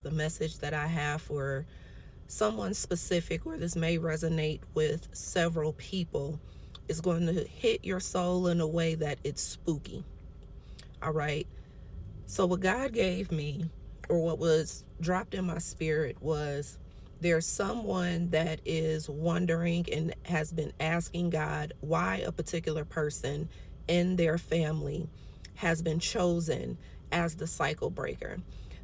The message that I have for someone specific, or this may resonate with several people, is going to hit your soul in a way that it's spooky. All right. So, what God gave me, or what was dropped in my spirit, was there's someone that is wondering and has been asking God why a particular person in their family has been chosen as the cycle breaker.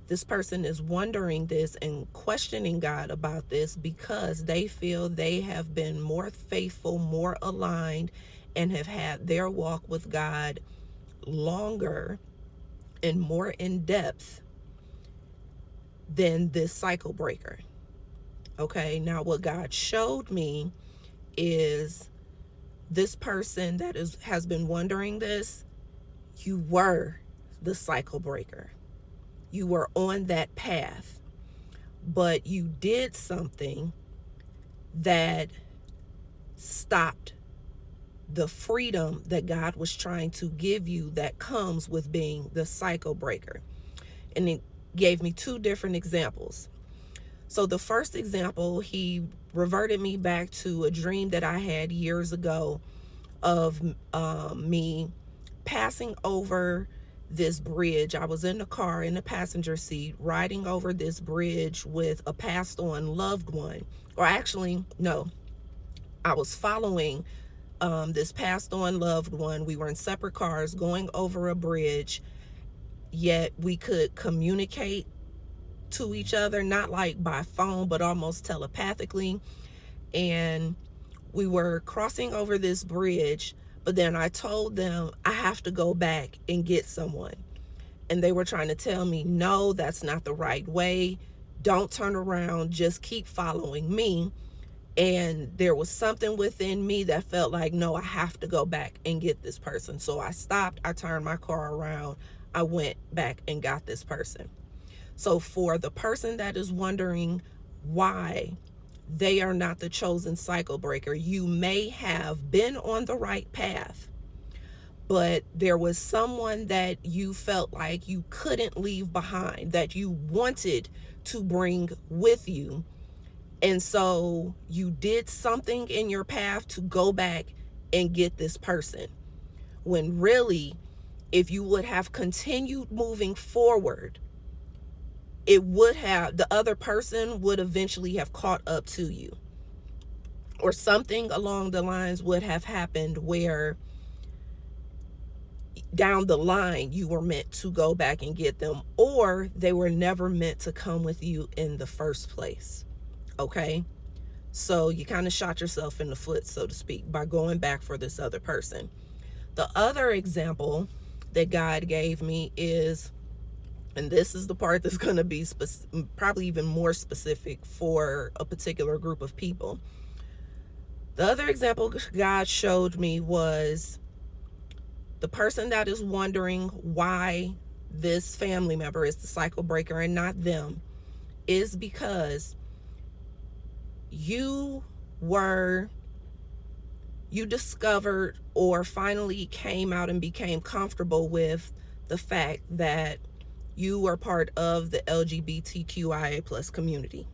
This person is wondering this and questioning God about this because they feel they have been more faithful, more aligned, and have had their walk with God longer and more in depth than this cycle breaker. Okay, now what God showed me is this person that has been wondering this, you were the cycle breaker. You were on that path, but you did something that stopped the freedom that God was trying to give you that comes with being the cycle breaker. And it gave me two different examples. So the first example, he reverted me back to a dream that I had years ago of me passing over this bridge. I was in the car in the passenger seat, riding over this bridge with a passed on loved one. Or actually, no, I was following this passed on loved one. We were in separate cars going over a bridge, yet we could communicate to each other, not like by phone, but almost telepathically. And we were crossing over this bridge, but then I told them I have to go back and get someone. And they were trying to tell me, no, that's not the right way. Don't turn around, just keep following me. And there was something within me that felt like, no, I have to go back and get this person. So I stopped, I turned my car around, I went back and got this person. So for the person that is wondering why they are not the chosen cycle breaker, you may have been on the right path, but there was someone that you felt like you couldn't leave behind, that you wanted to bring with you. And so you did something in your path to go back and get this person. When really, if you would have continued moving forward, the other person would eventually have caught up to you. Or something along the lines would have happened where down the line you were meant to go back and get them, or they were never meant to come with you in the first place. Okay? So you kind of shot yourself in the foot, so to speak, by going back for this other person. The other example that God gave me is, and this is the part that's going to be probably even more specific for a particular group of people. The other example God showed me was the person that is wondering why this family member is the cycle breaker and not them, is because you discovered or finally came out and became comfortable with the fact that you were part of the LGBTQIA plus community.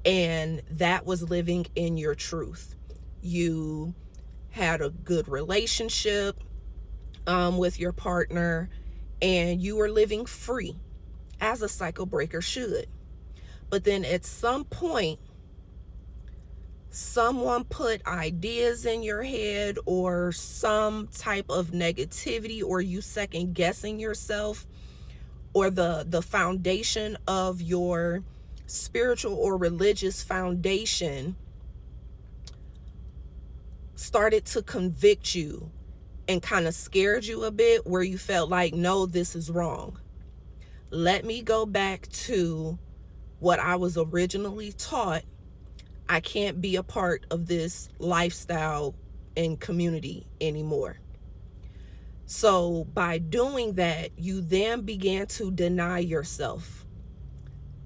And that was living in your truth. You had a good relationship with your partner, and you were living free as a cycle breaker should. But then at some point, someone put ideas in your head or some type of negativity, or you second guessing yourself, or the foundation of your spiritual or religious foundation started to convict you and kind of scared you a bit, where you felt like, no, this is wrong. Let me go back to what I was originally taught. I can't be a part of this lifestyle and community anymore. So by doing that, you then began to deny yourself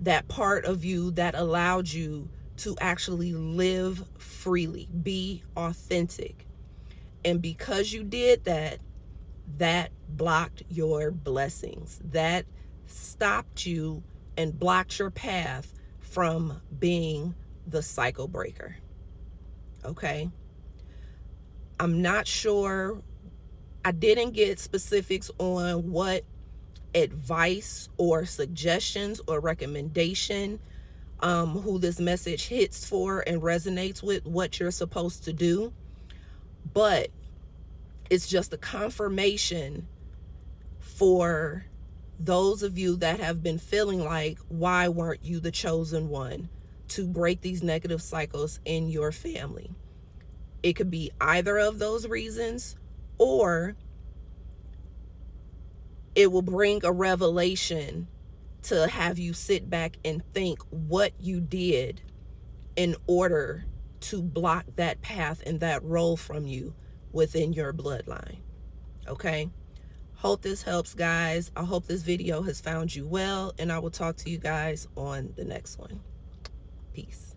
that part of you that allowed you to actually live freely, be authentic. And because you did that, that blocked your blessings. That stopped you and blocked your path from being the cycle breaker. Okay? I'm not sure. I didn't get specifics on what advice or suggestions or recommendation who this message hits for and resonates with what you're supposed to do, but it's just a confirmation for those of you that have been feeling like, why weren't you the chosen one to break these negative cycles in your family? It could be either of those reasons, or it will bring a revelation to have you sit back and think what you did in order to block that path and that role from you within your bloodline. Okay? Hope this helps, guys. I hope this video has found you well, and I will talk to you guys on the next one. Peace.